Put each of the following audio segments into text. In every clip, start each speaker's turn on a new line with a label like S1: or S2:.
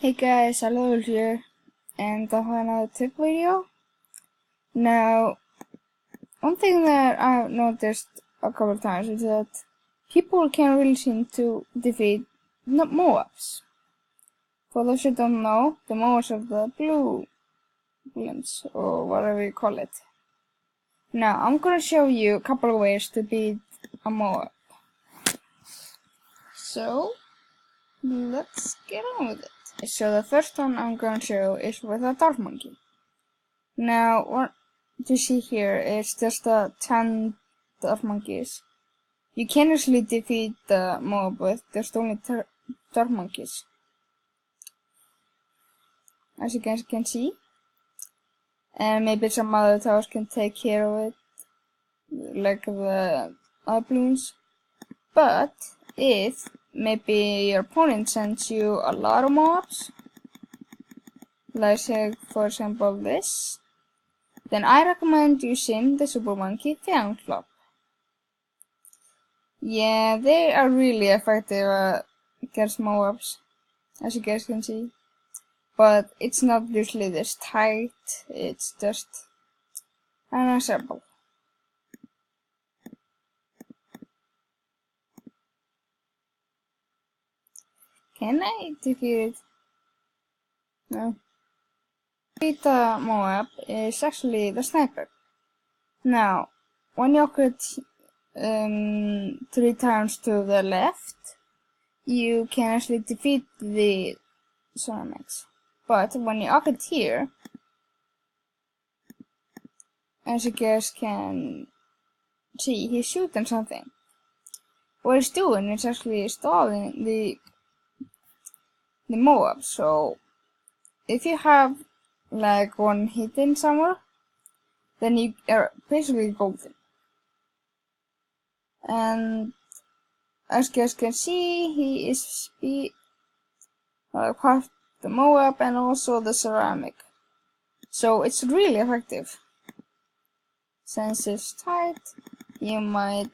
S1: Hey guys, hello here, and I have another tip video. Now, one thing that I've noticed a couple of times is that people can really seem to defeat moabs. For those who don't know, the moabs are the bloons, or whatever you call it. Now, I'm gonna show you a couple of ways to beat a moab. So, let's get on with it. So the first one I'm gonna show is with a dart monkey. Now, what you see here is just 10 dart monkeys. You can actually defeat the mob with just only dart monkeys, as you guys can see. And maybe some other towers can take care of it, like the other bloons. But if maybe your opponent sends you a lot of mobs, like say for example this, then I recommend using the Super Monkey Fan Club. Yeah, they are really effective against moabs, as you guys can see. But it's not usually this tight, it's just an example. Can I defeat it? No. Defeat the moab is actually the sniper. Now, when you could 3 times to the left, you can actually defeat the ceramics. But when you occur here, as you guys can see, he's shooting something. What he's doing is actually stalling the moab. So if you have like one hidden somewhere, then you are basically golden. And as you guys can see, he is part of the moab and also the ceramic. So it's really effective. Since it's tight, you might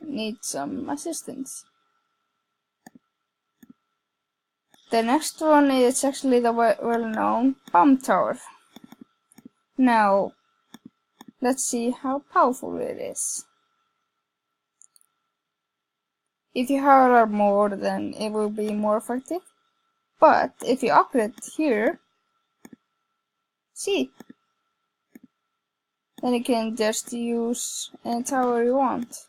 S1: need some assistance. The next one is actually the well-known bomb tower. Now, let's see how powerful it is. If you have a lot more, then it will be more effective. But if you upgrade here, see, then you can just use any tower you want.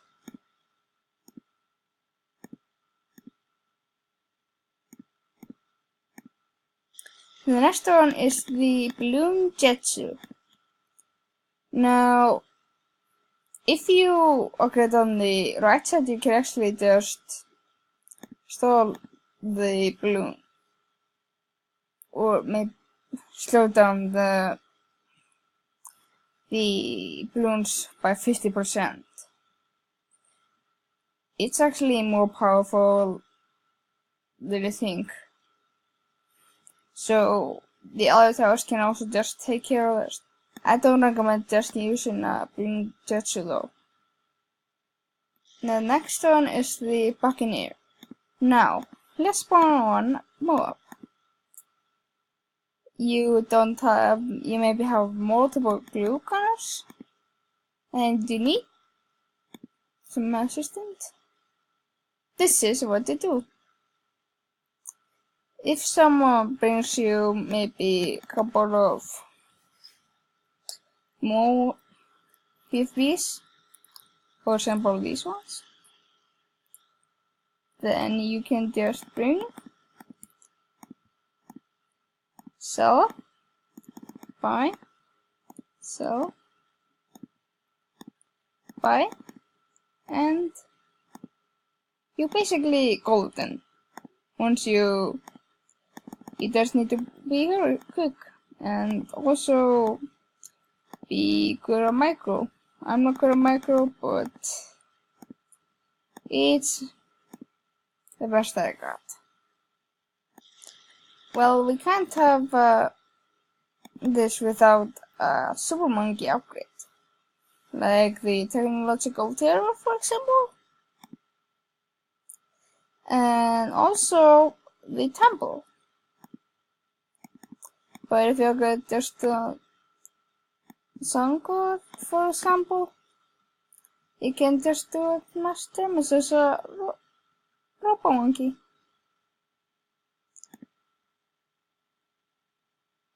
S1: The next one is the balloon jetsu. Now, if you upgrade on the right side, you can actually just stall the balloon, or maybe slow down the balloons by 50%. It's actually more powerful than you think. So the other towers can also just take care of this. I don't recommend just using a bloon jetsu though. The next one is the Buccaneer. Now, let's spawn on moab. You maybe have multiple glue gunners, and you need some assistance. This is what they do. If someone brings you maybe a couple of more PFBs, for example these ones, then you can just bring it, sell, buy, sell, buy, and you're basically golden. Once you just need to be very quick and also be good at micro. I'm not good at micro, but it's the best I got. Well, we can't have this without a Super Monkey upgrade, like the Technological Terror, for example, and also the Temple. But if you get just the sun god, for example, you can just do it much damage as a robo monkey.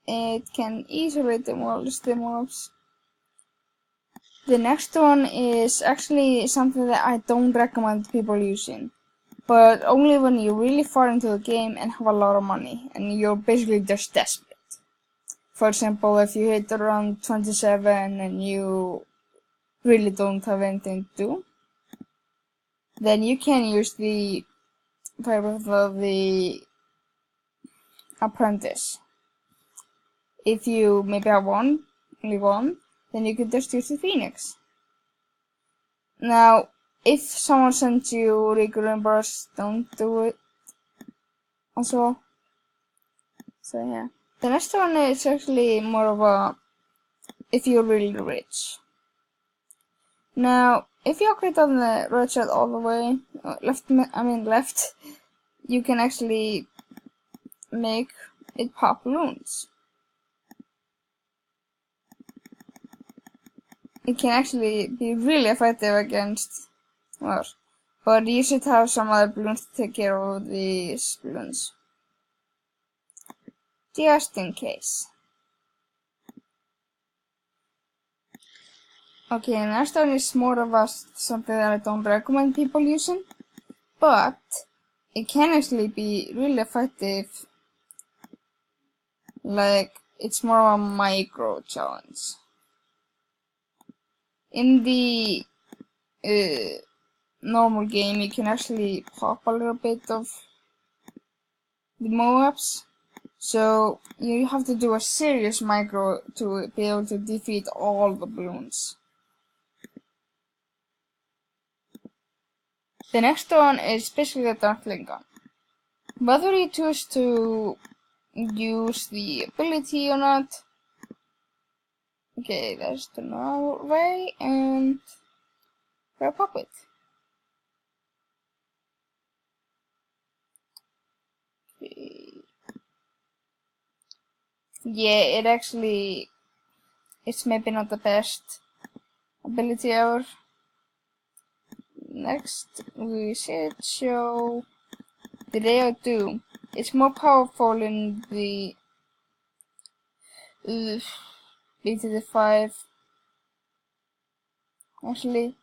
S1: It can easily demolish the mobs. The next one is actually something that I don't recommend people using, but only when you're really far into the game and have a lot of money and you're basically just desperate. For example, if you hit around 27 and you really don't have anything to do, then you can use the purpose of the apprentice. If you maybe have only one, then you could just use the phoenix. Now, if someone sends you regular bursts, don't do it also. So yeah. The next one is actually more of a if you're really rich. Now, if you upgrade on the right side all the way, left, you can actually make it pop bloons. It can actually be really effective against wars, but you should have some other bloons to take care of these bloons. Just in case. Okay, next one is more of a something that I don't recommend people using, but it can actually be really effective. Like, it's more of a micro challenge. In the normal game, you can actually pop a little bit of the moabs, so you have to do a serious micro to be able to defeat all the bloons. The next one is basically a dumpling gun. Whether you choose to use the ability or not. Okay, that's the normal way, and we'll pop it. Okay. Yeah, it's maybe not the best ability ever. Next, we should show the Ray of Doom. It's more powerful in the btdb. Actually,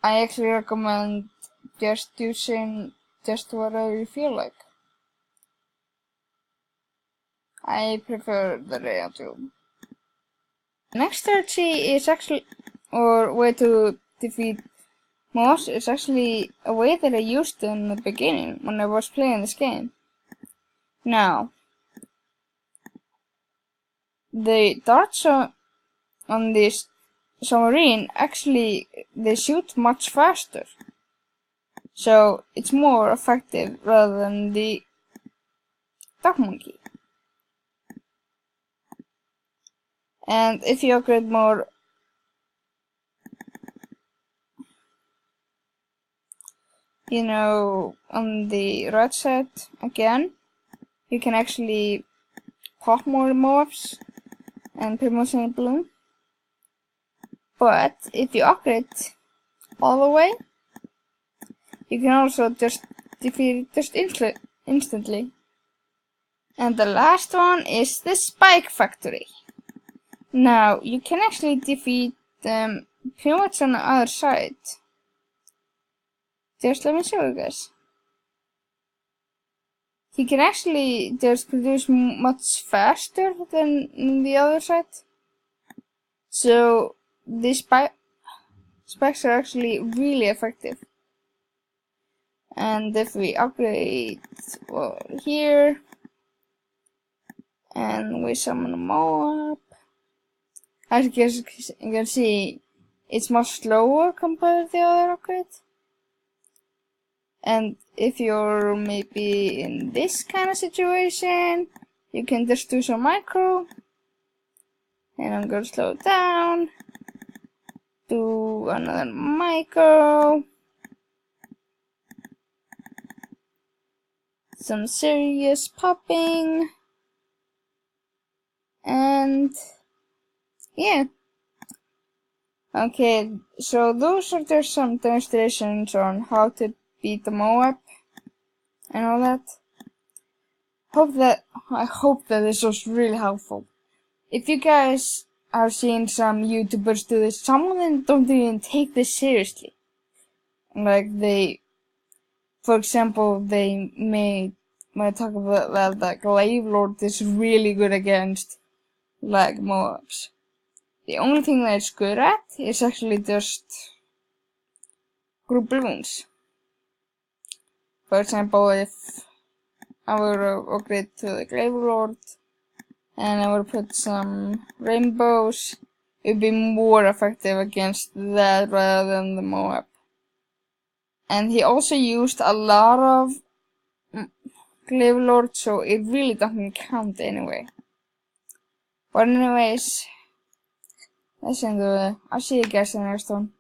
S1: I actually recommend just using just whatever you feel like. I prefer the Ray of Doom. Next strategy is actually, or way to defeat Moss, is actually a way that I used in the beginning when I was playing this game. Now, the darts on this submarine actually they shoot much faster, so it's more effective rather than the duck monkey. And if you upgrade more on the right side again, you can actually pop more mobs and pretty much any bloon. But if you upgrade all the way, you can also just defeat it just instantly. And the last one is the Spike Factory. Now, you can actually defeat them pretty much on the other side. Just let me show you guys. He can actually just produce much faster than the other side. So, the spikes are actually really effective. And if we upgrade here, and we summon a moab, as you can see, it's much slower compared to the other upgrade. And if you're maybe in this kind of situation, you can just do some micro. And I'm gonna slow it down. Do another micro. Some serious popping. And yeah. Okay, so those are just some demonstrations on how to beat the Moab and all that. I hope that this was really helpful. If you guys are seeing some YouTubers do this, some of them don't even take this seriously. Like for example, they may talk about that like Glaive Lord is really good against like Moabs. The only thing that it's good at is actually just group bloons. For example, if I were to upgrade to the Glaive Lord and I would put some rainbows, it would be more effective against that rather than the Moab. And he also used a lot of Glaive Lord, so it really doesn't count anyway. But anyways, that's the end of it. I'll see you guys in the next one.